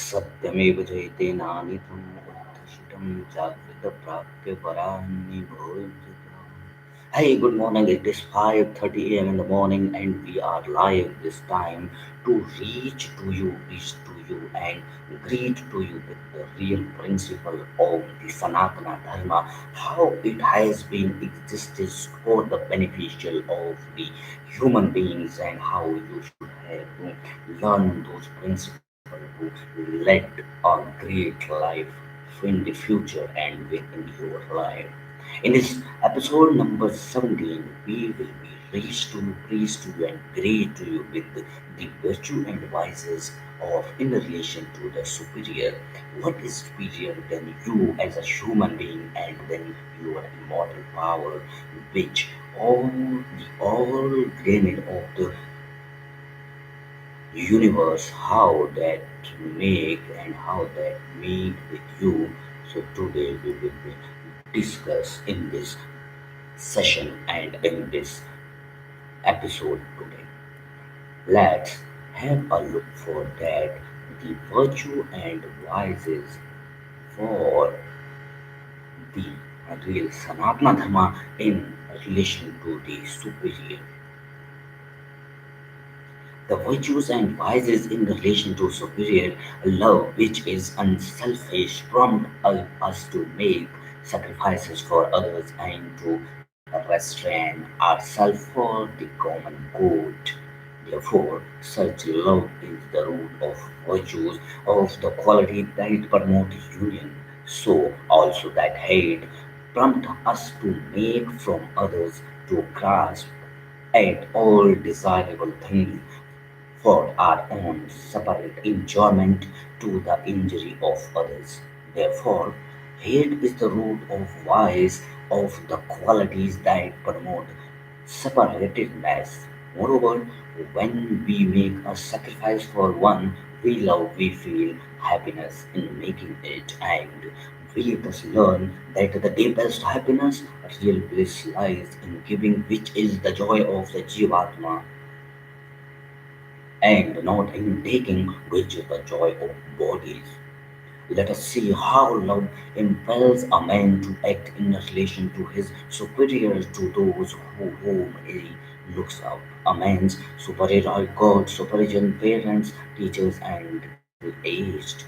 सत्यमेव जयते नानितं उद्धृष्टं जागृतप्राप्य परान्नि भोज्यता. Hey, good morning. It is 5:30 a.m. in the morning, and we are live this time to reach to you, and greet to you with the real principle of the Sanatana Dharma, how it has been existed for the beneficial of the human beings, and how you should have to learn those principles to lead a great life in the future and within your life. In this episode number 17, we will be raised to you and great to you with the virtue and vices of in relation to the superior. What is superior than you as a human being and then your immortal power, which all granted of the universe, how that make and how that meet with you. So today we will be discuss in this session and in this episode today. Let's have a look for that the virtue and vices for the real Sanatana Dharma in relation to the superior. The virtues and vices in relation to superior love, which is unselfish, prompt us to make sacrifices for others and to restrain ourselves for the common good. Therefore, such love is the root of virtues of the quality that promote union. So also that hate prompt us to make from others to grasp at all desirable things for our own separate enjoyment to the injury of others. Therefore, hate is the root of vice of the qualities that promote separatedness. Moreover, when we make a sacrifice for one we love, we feel happiness in making it, and we thus learn that the deepest happiness, real bliss, lies in giving, which is the joy of the Jivatma and not in taking, which is the joy of bodies. Let us see how love impels a man to act in relation to his superiors, to those whom he looks up. A man's superior are God, superior parents, teachers, and the aged.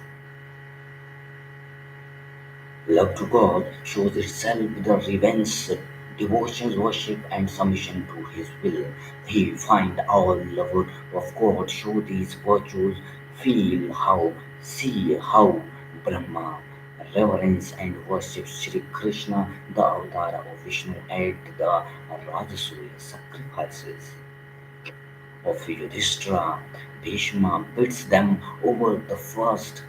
Love to God shows itself with the reverence, devotion, worship, and submission to His will. He find all lover of God show these virtues, feel how, see how Brahma reverence and worship Sri Krishna, the avatar of Vishnu, at the Rajasuya sacrifices of Yudhishthira. Bhishma bids them over the first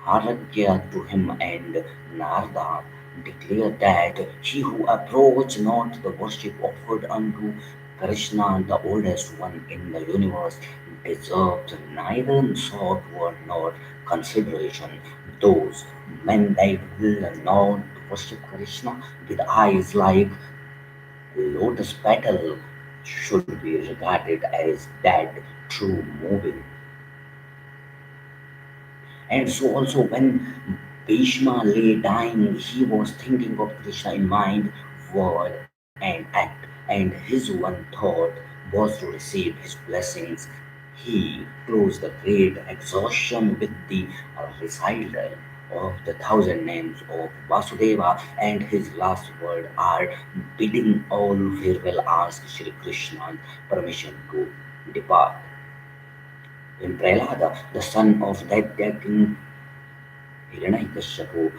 Aragya to him, and Narada declared that he who approached not the worship offered unto Krishna, the oldest one in the universe, deserved neither sought nor consideration. Those men that will not worship Krishna with eyes like lotus petal should be regarded as dead, true moving. And so also when Bhishma lay dying, he was thinking of Krishna in mind, word, and act, and his one thought was to receive his blessings. He closed the great exhaustion with the recital of the thousand names of Vasudeva, and his last word are bidding all farewell, ask Shri Krishna's permission to depart. In Prahlada, the son of that king Hiranyakashipu,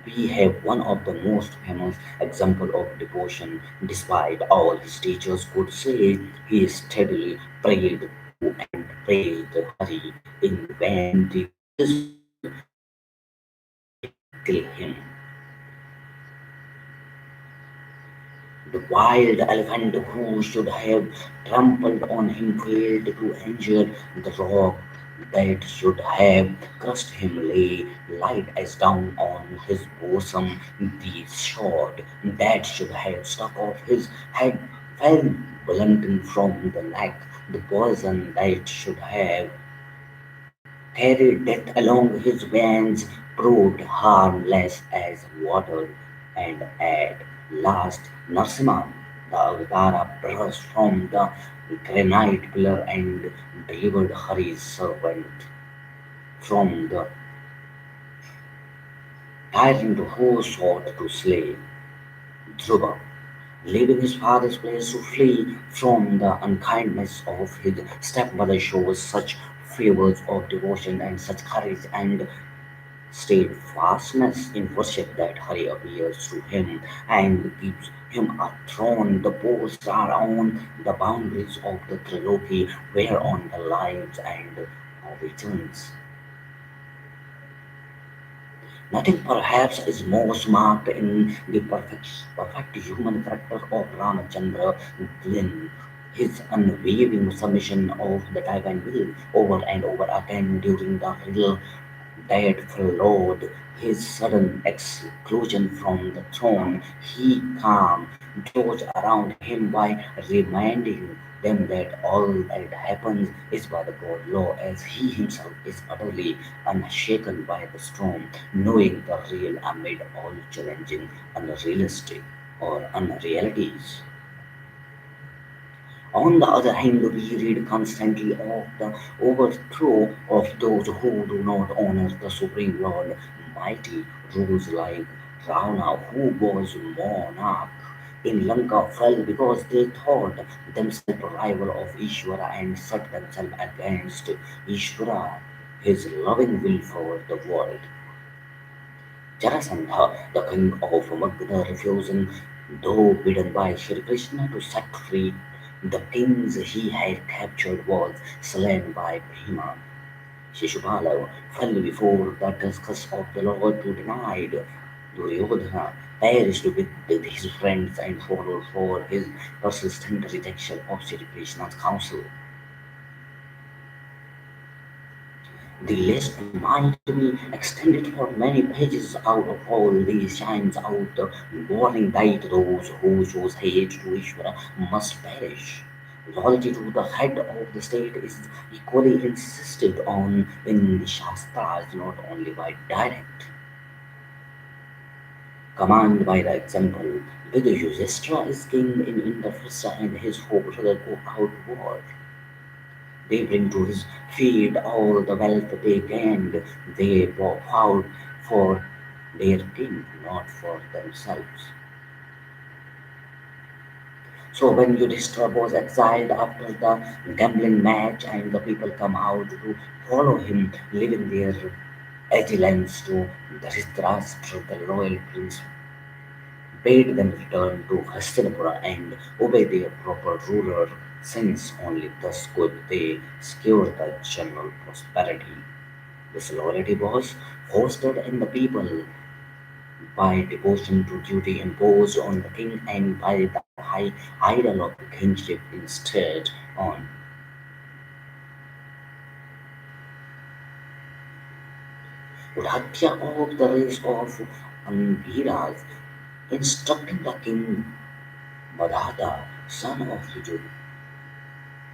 we have one of the most famous example of devotion. Despite all his teachers could say, he steadily prayed to and praised Hari in when the religious people tried to kill him. The wild elephant who should have trampled on him failed to injure the rock that should have crushed him lay light as down on his bosom. The sword that should have struck off his head fell blunting from the neck the poison that should have carried death along his veins, proved harmless as water, and at last Narsimhan, the Avatara, burst from the granite pillar and delivered Hari's servant from the tyrant who sought to slay Dhruva, leaving his father's place to flee from the unkindness of his stepmother shows such flavors of devotion and such courage and steadfastness in worship that Hari appears to him and gives him a throne. The posts are on the boundaries of the trilogy, whereon the lives and returns. Nothing perhaps is most marked in the perfect human character of Ramachandra than his unwavering submission of the divine will over and over again during the real that followed his sudden exclusion from the throne. He calmed those around him by reminding them that all that happens is by the God law, as he himself is utterly unshaken by the storm, knowing the real amid all challenging unrealistic or unrealities. On the other hand, we read constantly of the overthrow of those who do not honor the Supreme Lord. Mighty rules like Ravana, who was monarch in Lanka, fell because they thought themselves a rival of Ishvara and set themselves against Ishvara, his loving will for the world. Jarasandha, the king of Magadha, refusing, though bidden by Shri Krishna to set free the kings he had captured, was slain by Bhima. Shishupala fell before the tusks of the Lord to denied. Duryodhana perished with his friends and followed for his persistent rejection of Shri Krishna's counsel. The list might be extended for many pages. Out of all these shines out the warning that those who shows hate to Ishvara must perish. Loyalty to the head of the state is equally insisted on in the Shastras, not only by direct command by the example. With Yudhishthira is king in Indraprastha and his four brothers go out war. They bring to his feet all the wealth they gained. They vowed for their king, not for themselves. So when Yudhishthira was exiled after the gambling match and the people come out to follow him, leaving their allegiance to Dhritarashtra, the royal prince bade them return to Hastinapura and obey their proper ruler, since only thus could they secure the general prosperity. This loyalty was fostered in the people by devotion to duty imposed on the king and by the high idol of kingship instead on. Udhatya of the race of Angiras, instructing the king Madhata, son of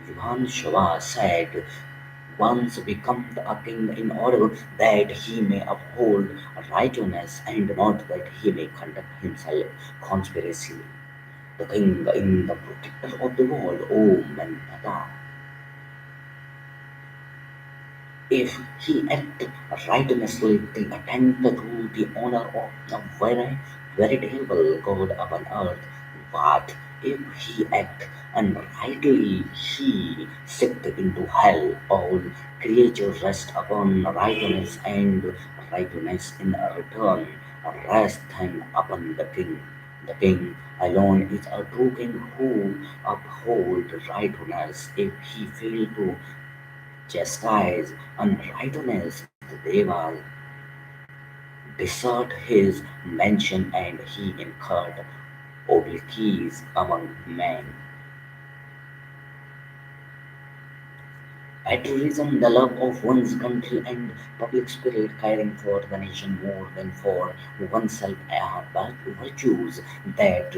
Yuvan Shava, said, once become a king in order that he may uphold righteousness and not that he may conduct himself conspiracy. The king in the protector of the world, O Manpada, if he act righteously, the attempt to the honor of the veritable God upon earth. But if he act unrightly, he sicked into hell. All creatures rest upon righteousness, and righteousness in return rest then upon the king. The king alone is a true king who upholds righteousness. If he fail to chastise unrighteousness, the devas desert his mansion and he incurred obliques among men. Patriotism, the love of one's country and public spirit, caring for the nation more than for oneself, are but virtues that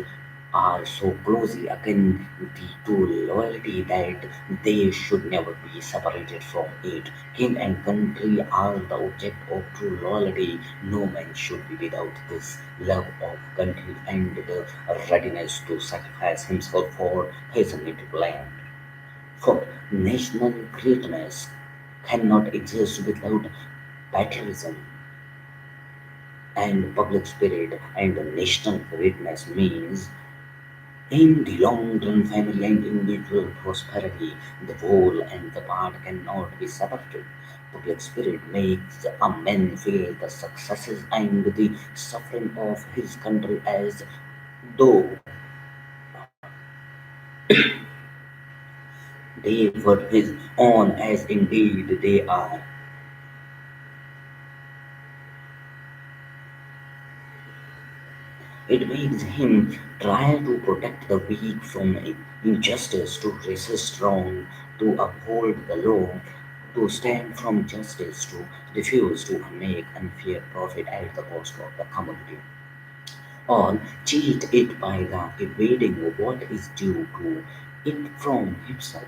are so closely akin to loyalty that they should never be separated from it. King and country are the object of true loyalty. No man should be without this love of country and the readiness to sacrifice himself for his native land. For national greatness cannot exist without patriotism and public spirit, and national greatness means in the long run, family and individual prosperity, the whole and the part cannot be separated. Public spirit makes a man feel the successes and the suffering of his country as though they were his own, as indeed they are. It makes him try to protect the weak from injustice, to resist wrong, to uphold the law, to stand from justice, to refuse to make unfair profit at the cost of the community, or cheat it by the evading what is due to it from himself.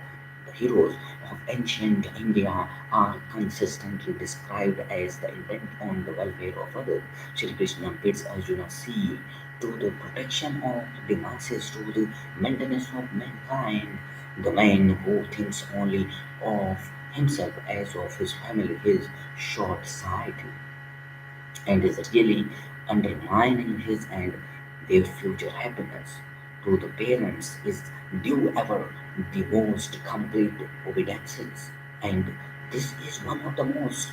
The heroes of ancient India are consistently described as the intent on the welfare of others. Sri Krishna bids Arjuna see to the protection of the masses, to the maintenance of mankind. The man who thinks only of himself as of his family is short sighted and is really undermining his and their future happiness. To the parents is due ever the most complete obediences, and this is one of the most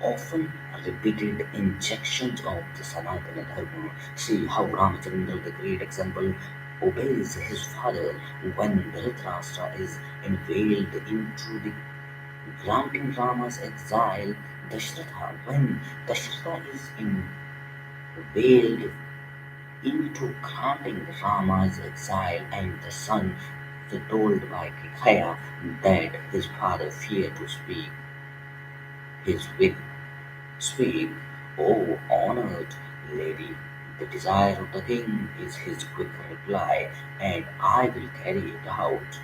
often repeated injections of the Sanatana Dharma. See how Ramachandra, the great example, obeys his father when Dhritarashtra is unveiled into the granting Rama's exile. Dashratha, when Dashratha is unveiled into granting Rama's exile, and the son is told by Kikaya that his father feared to his with speak, O honored lady, the desire of the king is his quick reply, and I will carry it out.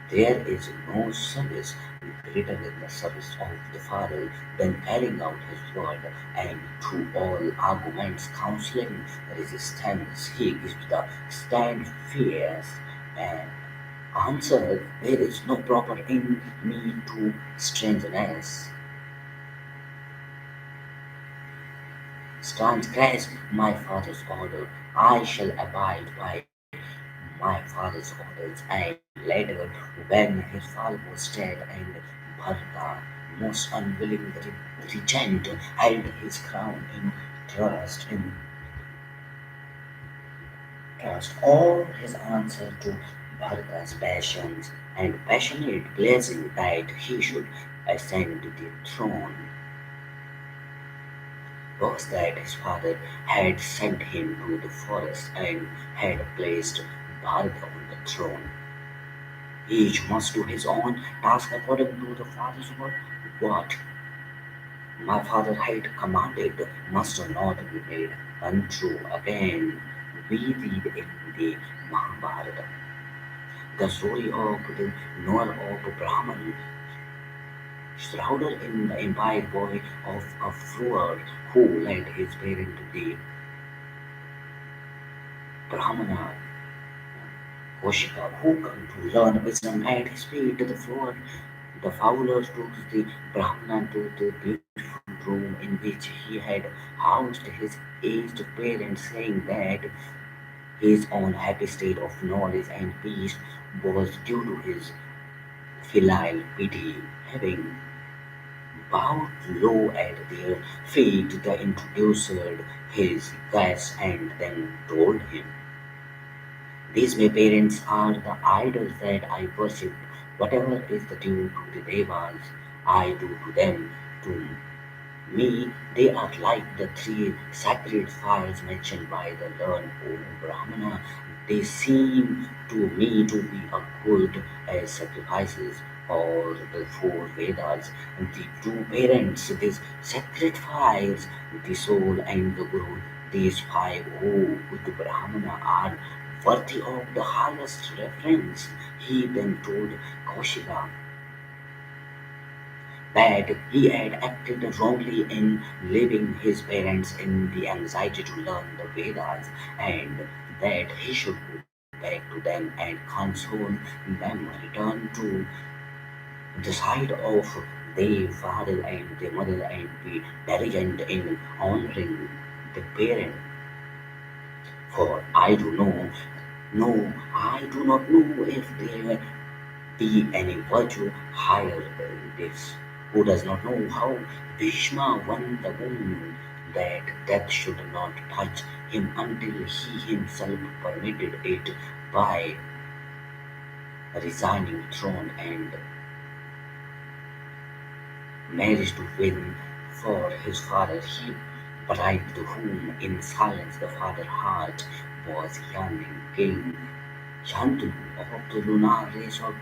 There is no service greater than the service of the Father than carrying out his word, and to all arguments, counseling, resistance, he gives the stand fierce and answer, there is no proper in me to strangeness. Transgress my father's order, I shall abide by my father's orders. And later, when his father was dead and Bharata, most unwilling regent, held his crown trust in trust, all his answer to Bharata's passions and passionate blessing that he should ascend the throne was that his father had sent him to the forest and had placed Bharata on the throne. Each must do his own task according to the father's word. What my father had commanded must not be made untrue. Again, we read in the Mahabharata the story of the Noor of Brahman, shrouded in the empire boy of a fruer who led his parent to the Brahmana Koshika, who come to learn wisdom at his feet. The fowlers took the Brahmana to the beautiful room in which he had housed his aged parents, saying that his own happy state of knowledge and peace was due to his filial piety. Having bowed low at their feet, they introduced his guest and then told him, these my parents are the idols that I worship. Whatever is the due to the devas, I do to them. To me, they are like the three sacred fires mentioned by the learned O Brahmana. They seem to me to be as good as sacrifices or the four Vedas. The two parents, these sacred fires, the soul and the Guru, These five with Brahmana are worthy of the highest reverence. He then told Kaushika that he had acted wrongly in leaving his parents in the anxiety to learn the Vedas and that he should go back to them and console them, return to the side of their father and their mother and be diligent in honoring the parent. For I do know, no, I do not know if there be any virtue higher than this. Who does not know how Bhishma won the wound that death should not touch him until he himself permitted it by resigning throne and marriage to win for his father. He bride to whom in silence the father heart was yearning. King Shantanu of the lunar race of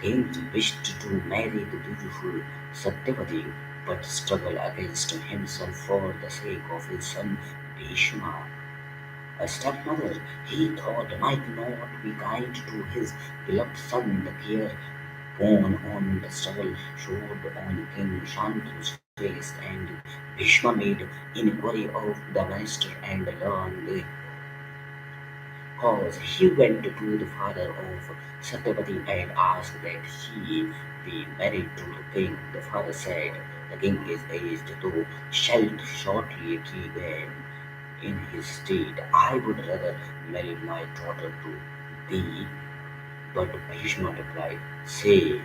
kings wished to marry the beautiful Satyavati, but struggled against himself for the sake of his son Bhishma. A stepmother, he thought, might not be kind to his beloved son. The care born on the struggle showed on King Shantanu's face, and Bhishma made inquiry of the minister and learned the cause. He went to the father of Satyavati and asked that he be married to the king. The father said, the king is aged, thou shalt shortly keep him in his stead. I would rather marry my daughter to thee. But Bhishma replied, say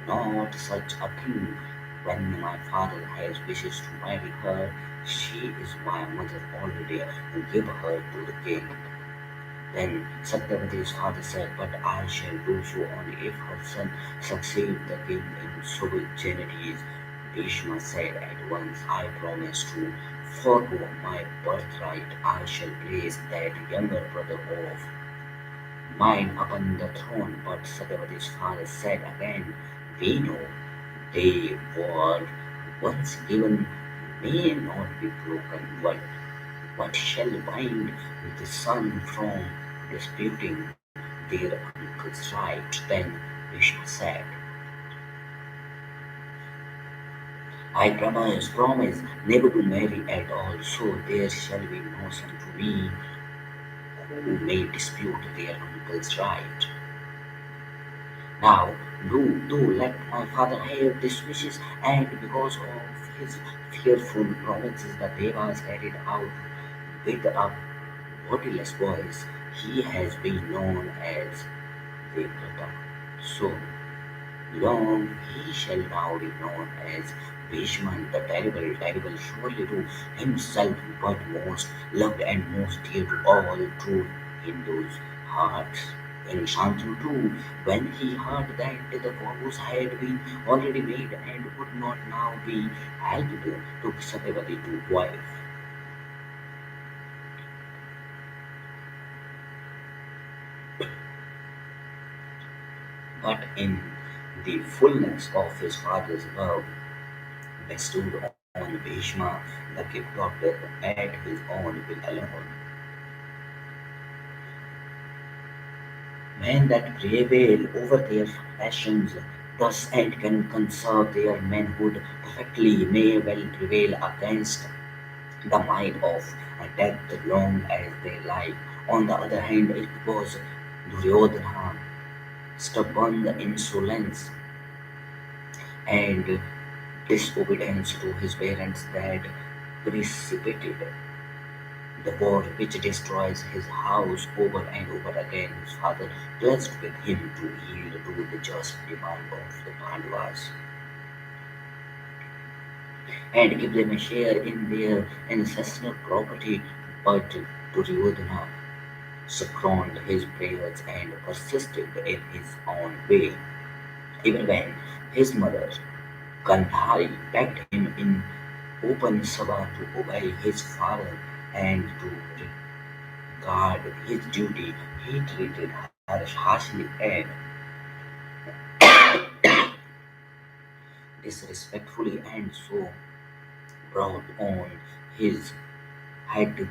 not such a thing. When my father has wishes to marry her, she is my mother already. Give her to the king. Then Satyavati's father said, but I shall do so only if her son succeed the king in sovereignties. Bhishma said at once, I promise to forego my birthright. I shall place that younger brother of mine upon the throne. But Satyavati's father said again, we know they were once given may not be broken. What shall bind the son from disputing their uncle's right? Then Bhishma said, I promise never to marry at all, so there shall be no son to me who may dispute their uncle's right. Now do let my father have these wishes, and because of his fearful promises the Devas carried out with a bodiless voice, he has been known as Devrata. So long he shall now be known as Bhishman the terrible, terrible, surely to himself, but most loved and most dear to all true Hindus' hearts. In Shantanu too, when he heard that the vows had been already made and would not now be helped, took Satyavati to wife. But in the fullness of his father's love, bestowed on Bhishma the gift of death at his own will alone. Men that prevail over their passions thus and can conserve their manhood perfectly may well prevail against the might of death long as they live. On the other hand, it was Duryodhana, stubborn insolence and disobedience to his parents that precipitated the war which destroys his house over and over again. His father pledged with him to yield to the just demand of the Pandavas and give them a share in their ancestral property, but Duryodhana scorned his prayers and persisted in his own way. Even when his mother Gandhari begged him in open Sabha to obey his father and to regard his duty, he treated her harshly and disrespectfully, and so brought on his head the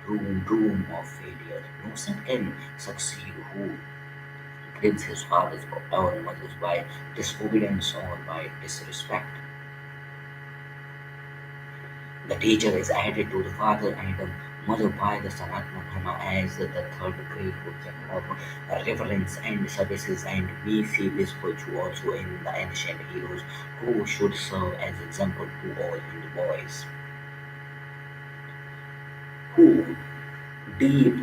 room of failure. No son can succeed who grieves his father's or mother's by disobedience or by disrespect. The teacher is added to the father and the mother by the Sanatana Dharma as the third great object of reverence and services, and we see this virtue also in the ancient heroes who should serve as example to all Hindu boys. Who deep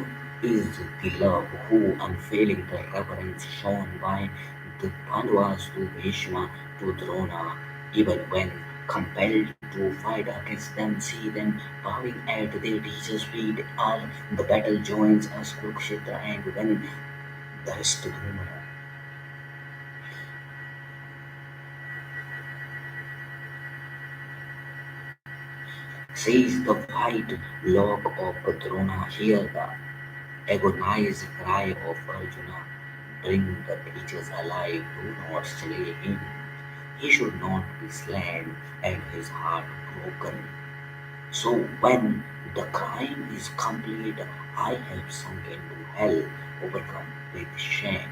is the love, who unfailing the reverence shown by the Pandavas to Bhishma to Drona, even when compelled to fight against them, see them bowing at their teacher's feet, are the battle joins us Kurukshetra, and when the Drona sees the white lock of Drona, hear the agonized cry of Arjuna, bring the teachers alive, do not slay him. He should not be slain and his heart broken. So when the crime is complete, I have sunk into hell, overcome with shame.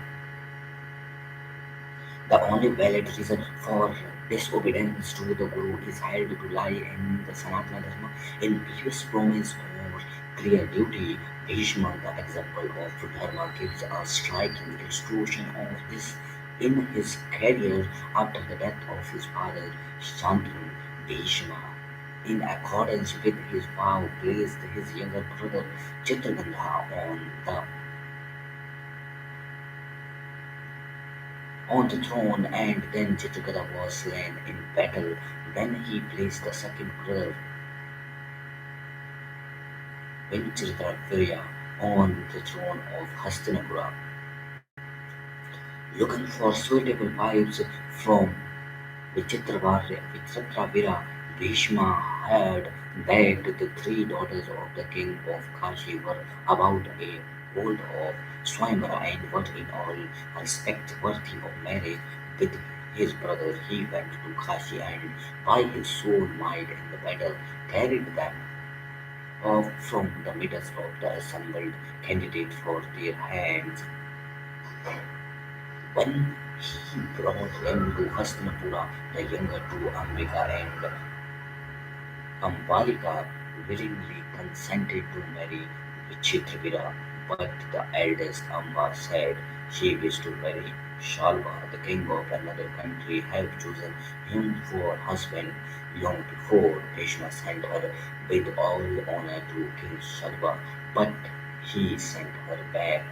The only valid reason for disobedience to the Guru is held to lie in the Sanatana Dharma, in previous promise or clear duty. Bhishma, the example of Dharma, gives a striking illustration of this in his career after the death of his father Shantanu. Bhishma, in accordance with his vow, placed his younger brother Chitragandha on the throne, and then Chitraketu was slain in battle. Then he placed the second brother, Virya, on the throne of Hastinapura. Looking for suitable wives from Vichitravira, Bhishma heard that the three daughters of the king of Kashi were about a hold of Swayamvara and were in all respects worthy of marriage with his brother. He went to Kashi and by his sole might in the battle carried them off from the midst of the assembled candidates for their hands. When he brought them to Hastinapura, the younger two, Ambika and Ambalika, willingly consented to marry Vichitravira, but the eldest Amba said she wished to marry Shalva, the king of another country, had chosen him for husband long before. Bhishma sent her with all honor to King Shalva, but he sent her back,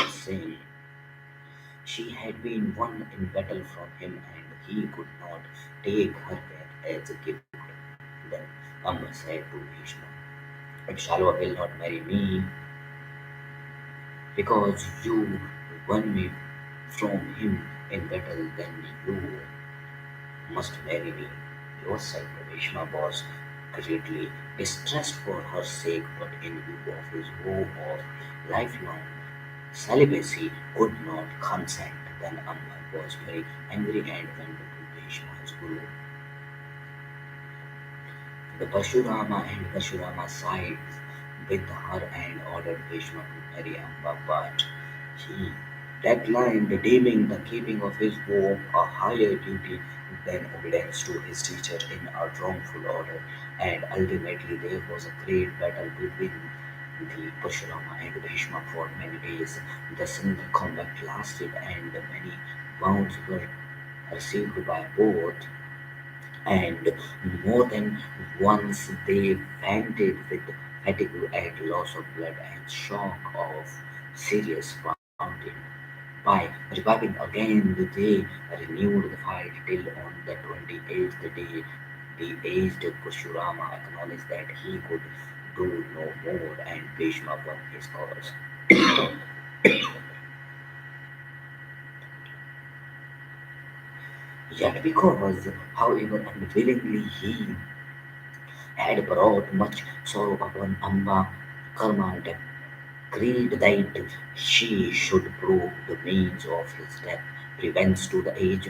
saying she had been won in battle from him and he could not take her back as a gift. Then Amma said to Bhishma, if Shalva will not marry me because you won me from him in battle, then you must marry me yourself. Bhishma was greatly distressed for her sake, but in view of his vow of lifelong celibacy could not consent. Then Amma was very angry and went to Bhishma, his guru, the Parshurama, and Parshurama sided with her and ordered Bhishma to marry Amba, but he declined, deeming the keeping of his vow a higher duty than obedience to his teacher in a wrongful order. And ultimately, there was a great battle between the Parshurama and Bhishma for many days. The single combat lasted, and many wounds were received by both, and more than once they fainted with fatigue and loss of blood and shock of serious wounding. By reviving again, they renewed the fight till on the 28th day, the aged Parshurama acknowledged that he could do no more, and Bhishma won his cause. Yet because, however unwillingly, he had brought much sorrow upon Amba, Karma decreed that she should prove the means of his death, prevents to the age,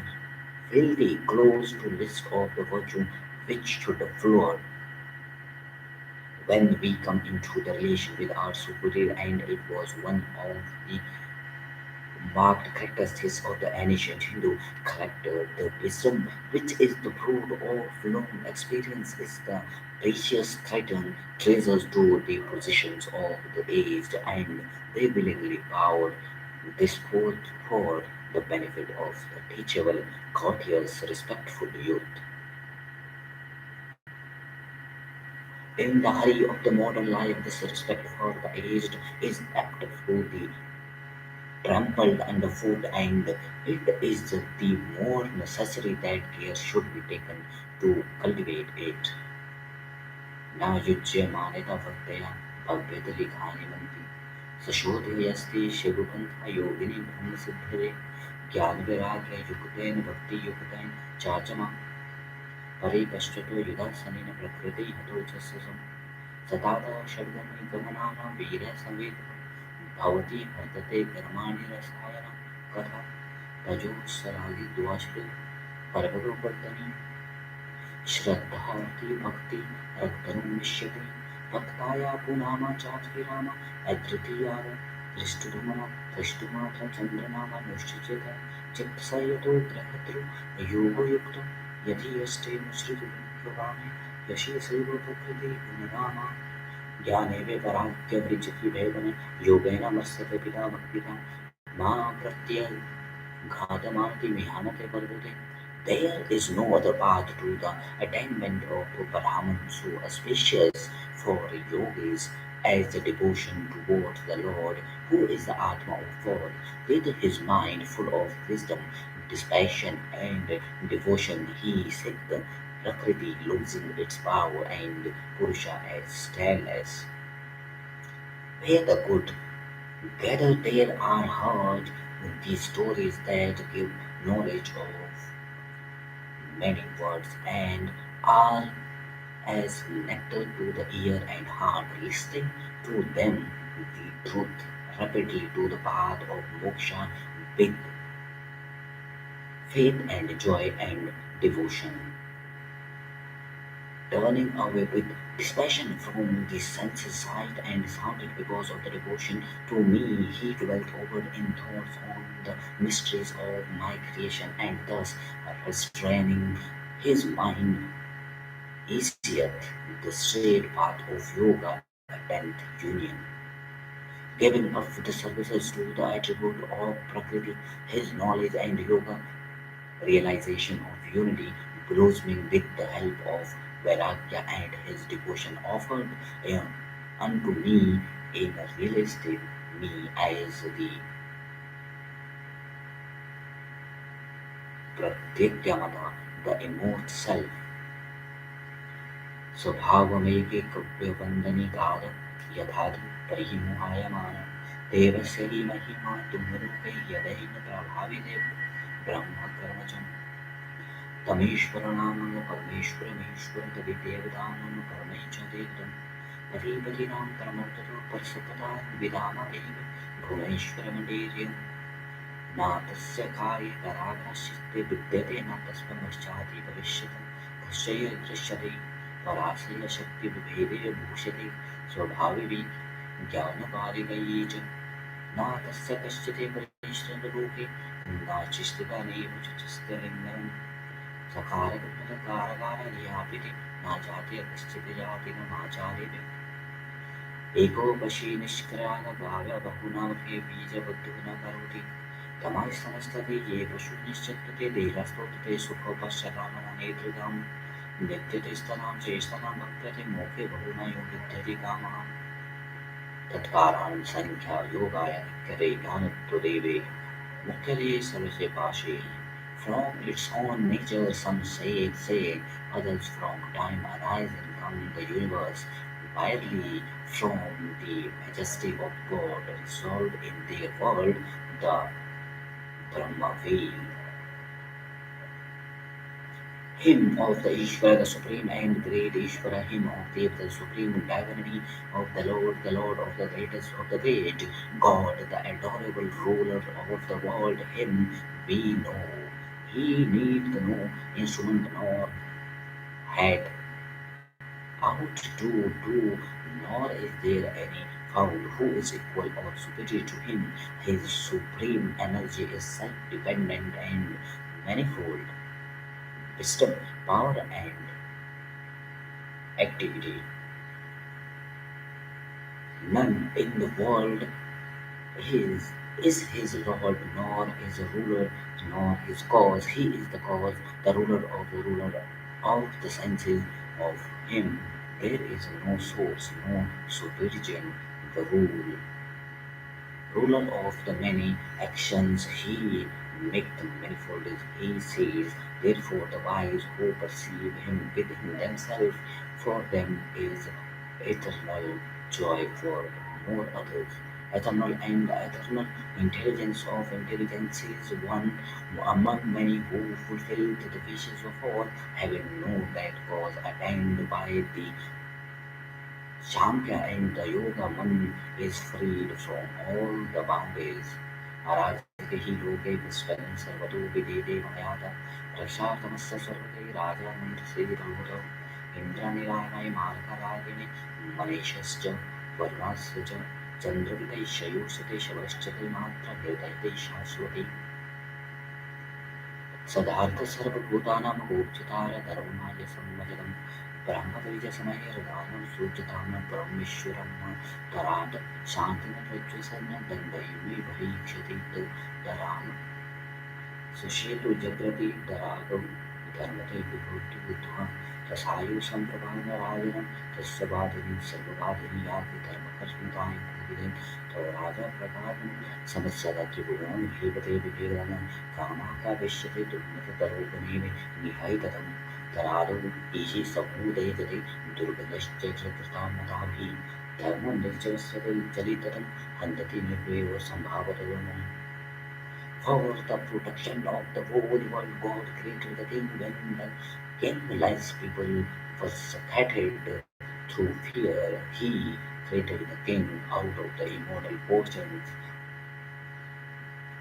filthy close to list of the virtue which should flow when we come into the relation with our superior, and it was one of the marked characteristics of the ancient Hindu character. The wisdom, which is the fruit of long experience, is the precious treasures to the positions of the aged, and they willingly bowed this forth for the benefit of the teachable, courteous, respectful youth. In the hurry of the modern life, this respect for the aged is apt to be trampled underfoot, and it is the more necessary that care should be taken to cultivate it. न युज्यमानता भक्तया भव्यतलिकानिमन्ति सशोधयस्ते शिवपन्था योगिनी ब्रह्मसिद्धये ज्ञानवैराग्ययुक्तेन भक्तियुक्तेन चाचमा परिपश्यतो यदा शनेन प्रकृतिः हतो च सतादा षड्गमनानां वीरः संवेदः भवति वर्तते कर्माणि रसायनं कथा तजोत्सरादिद्वाश्रित परमरूपवर्तनी श्रद्धार्थी भक्ति रक्तनुमिष्यते भक्ताया पुनामा चात्विराम अद्वितीयार दृष्टुधुमना दृष्टुमात्र चन्द्रनामा निश्चित चित्तसंयतो ग्रहद्रु योगयुक्तो यदि यष्टे मुश्रितुवामे यशेषैव प्रकृति गुणनामा ज्ञाने वैराग्यवृजितविभेदने योगेन मत्स्यते पिता भक्तिता मा प्रत्यघातमानति विहानते पर्वते. There is no other path to the attainment of Brahman so auspicious for yogis as the devotion towards the Lord, who is the Atma of all. With his mind full of wisdom, dispassion, and devotion, he set the Prakriti losing its power and Purusha as stainless. Where the good gather, there are heard these stories that give knowledge of many words and are as nectar to the ear and heart. Listening to them, the truth rapidly to the path of moksha with faith and joy and devotion. Turning away with dispassion from the senses, sight and sounded because of the devotion to me, he dwelt over in thoughts on the mysteries of my creation, and thus restraining his mind easieth the straight path of yoga and union. Giving up the services to the attribute of Prakriti, his knowledge and yoga realization of unity, blossoming with the help of Vairagya and his devotion offered uh, unto me in a realistic me as the Pratyagamata, the immortal self. स्वभावमेके कव्यवन्दनिकार यथाधि परिहिमुहायमान देवस्य हि महिमा तुम्रूपे यदैव प्रभाविदेव ब्रह्मकर्मजम् तमीश्वरनामं परमेश्वरमीश्वरतविदेवतानं परमै च देवतं पतिपतिनां परमोत्तरो परसपदा विधामदेव भुवनेश्वरमण्डेर्यम् न तस्य कार्यकराग्रश्चित्ते विद्यते न तस्मश्चाति भविष्यति कश्चैव दृश्यते पराशयशक्तिविभेदे भूषते स्वभाविवि ज्ञानपारिगयी च न तस्य कश्चित् परिश्रमलोके नाचिस्थितानेव च चिस्तलिङ्गम् सकारककारकार्यापिते न जाते कश्चित् जाति न माचार्यते एकोपशी निष्क्रानभावबहुनामके बीजबद्धो न करोति तमस्तमस्तते ये पशुनिश्चत्वते देहस्तोत्ते सुखोपश्चकामनेतृताम् नित्यते स्तनां चेष्टनां भक्त्यते मोक्षे बहुना युद्धति कामः तत्कारान् संख्या योगाय नित्यते ज्ञानत्वदेवे मुख्यते सर्वस्य पाशे. From its own nature, some say, others from time arising come the universe, widely from the majesty of God, resolved in their world, the Brahma veil. Him of the Ishvara, the supreme and great Ishvara, him of Dev, the supreme divinity of the Lord of the greatest of the great, God, the adorable ruler of the world, him we know. He need no instrument nor had out to do, nor is there any found who is equal or superior to him. His supreme energy is self-dependent and manifold. Wisdom, power, and activity. None in the world his is his Lord, nor is a ruler, nor his cause. He is the cause, the ruler of the senses of him. There is no source, no supervision, the ruler of the many actions he make the manifold is he sees. Therefore the wise who perceive him within themselves, for them is eternal joy, for more others. Eternal and eternal intelligence of intelligences, one among many who fulfilled the wishes of all, having known that cause attained by the Samkhya and the Yoga man is freed from all the boundaries. अराजके ही लोके विस्फलन् सर्वतो विदिते मयाता रक्षार्थमस्य सर्वते राजा मन्त्रसेवितोऽभूतो इन्द्रनिरामय मार्गरागिणि मनीषश्च वरुणस्य च चन्द्रवितैश्चयोषते शवश्च ते मात्र हृदयते शाश्वती सदार्थसर्वभूतानां गोप्यतारधर्ममाय संवदितं ब्रह्मबीजसमये सूर्यतां परमेश्वरं तराट शान्तिं दण्डयिमि भरीक्षति dram सुषेतु जगति दरागं धर्मते विभूति बुद्ध्वा रसायु संप्रभावराजनं तस्य बाधिनी सर्वबाधिनी याति धर्मकर्मिताय भूमिदेन तो राजा प्रभावं समस्या त्रिभुवनं हेबते विभेदनं कामाकावेश्यते दुर्मततरोपमेव निहैततं तरादौ ईशि समूदयजते दुर्गतश्च कृतामताभिः धर्मं निर्जस्यते चलिततं हन्तति निर्वयो सम्भावतोमम्. For the protection of the whole world, God created the king when the king-less people were scattered through fear. He created the king out of the immortal portions,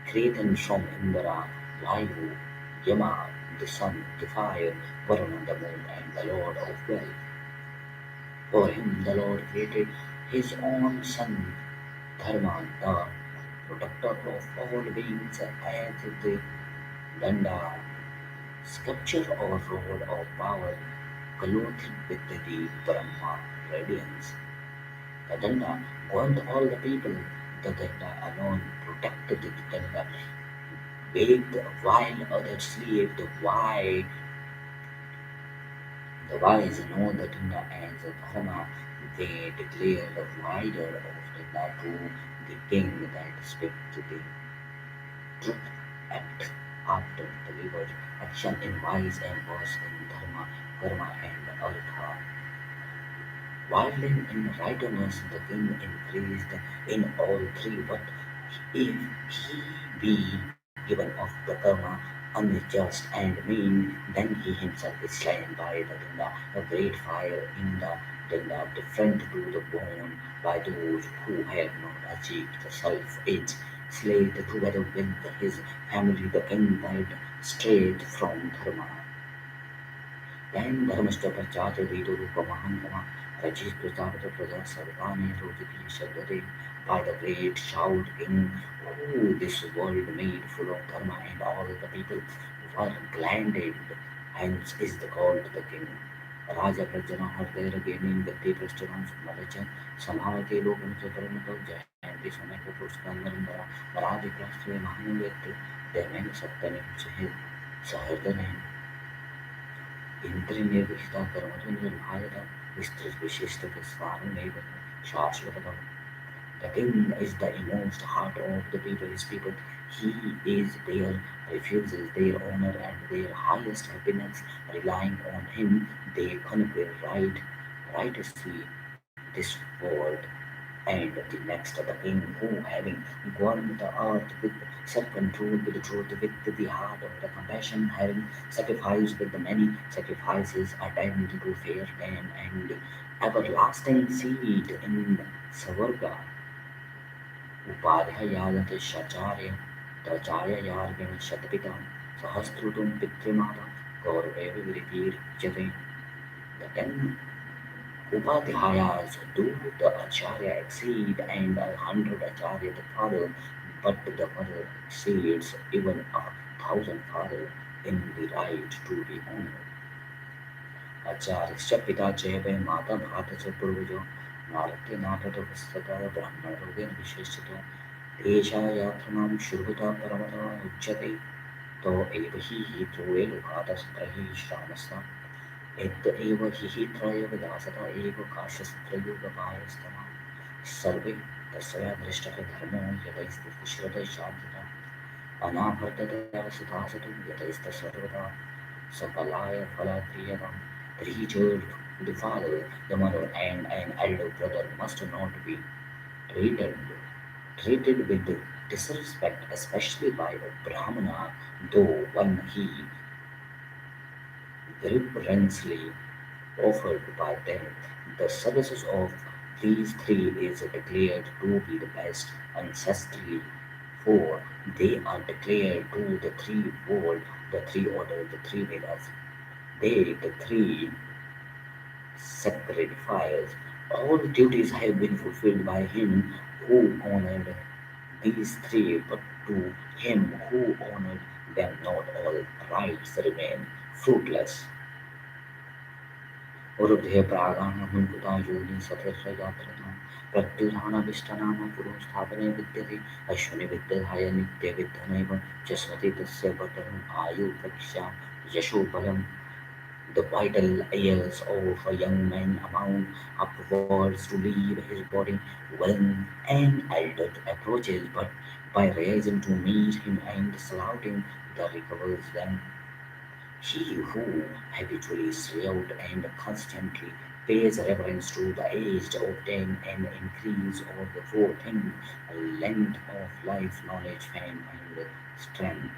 created from Indra, Vayu, Yama, the sun, the fire, Varuna, the moon, and the Lord of wealth. For him, the Lord created his own son, Dharma, the protector of all beings, as the Danda, sculpture or rod of power, clothed with the Brahma radiance. The Danda warned all the people. The Danda alone protected the Danda, bathed while others slept. The wise know the Danda as a Dharma. They declare the wider of Danda to the king that speak to the truth act after delivered action in wise and was in dharma, karma and artha. While in righteousness the king increased in all three, but if he be given of the karma unjust and mean, then he himself is slain by the Danda, a great fire in the Danda, different to the bone by those who have not achieved the self is slayed together with his family. The king died straight from dharma. Then Dharmashta Pachate Vidurupamahantama Rajit Pratapata Praja Sarvani Rojati Shabdate by the great shout king who this world made full of dharma and all the people were gladdened. Hence is the called the king. Raja Prajana Hardera gaining the day Prastharam Sumalacha Samhavati Lokan Sutaramata Jayanti Samaka Purskandarambara Maradi Prastha Mahanuyati Demen Saptani Sahardane इंद्रियनिर्विहिता कर्मजन्यभारत विस्तृतविशिष्टविस्तारमेव शाश्वतम्. The king is the inmost heart of the people. His people, he is their refuges, their honor, and their highest happiness. Relying on him, they conquer righteously this world and the next. The king who, having governed the earth with self-control, with the truth, with the heart of the compassion, having sacrificed with the many sacrifices, attained to fair gain and everlasting seed in Savarga. उपाध्यायागत शचार्य तचार्ययार्गेण शतपिता सहस्रुतं पितृमाता गौरवेव विरितीर्यते. The ten Upadhyayas do the Acharya exceed and 100 Acharya the father, but the mother exceeds even 1,000 father in the right to be honored. आचार्यश्च पिता चैव माता भ्राता च पूर्वजो नारते नाटतपस्तथा ब्राह्मणरोगेण विशेषतः देशायात्रणां शुभता परमता उच्यते तो एव हि ध्रुवेलुभातस्त्रहि श्रामस्ता एत एव हि त्रयोदयासता एव काश्यस्त्रयोगपायस्तमा सर्वे तस्या दृष्टः धर्मो यतैस्तिश्रतैशान्तिता अनावर्ततया यतैस्तसर्वदा Sapalaya Falakriyam. Three children, the father, the mother, and an elder brother must not be treated treated with disrespect, especially by a Brahmana, though one he reverently offered by them. The services of these three is declared to be the best ancestrally, for they are declared to the three world, the three order, the three Vedas. They, the three sacred fires, all duties have been fulfilled by him who honored these three, but to him who honored them not, all rites remain fruitless. Urubdhe pragana munkuta yoni satirra yatrana pratyudhanavishtanaama पुरुस्थापने विद्यते अश्विनि विद्यधाय नित्य विद्यनैव जस्मति तस्य वर्धनम् आयु प्रक्षा यशो बलम्. The vital years of a young man amount upwards to leave his body when an elder approaches, but by rising to meet him and saluting, the recovers them. He who habitually salutes and constantly pays reverence to the aged obtain an increase of the four things: length of life, knowledge, fame, and strength.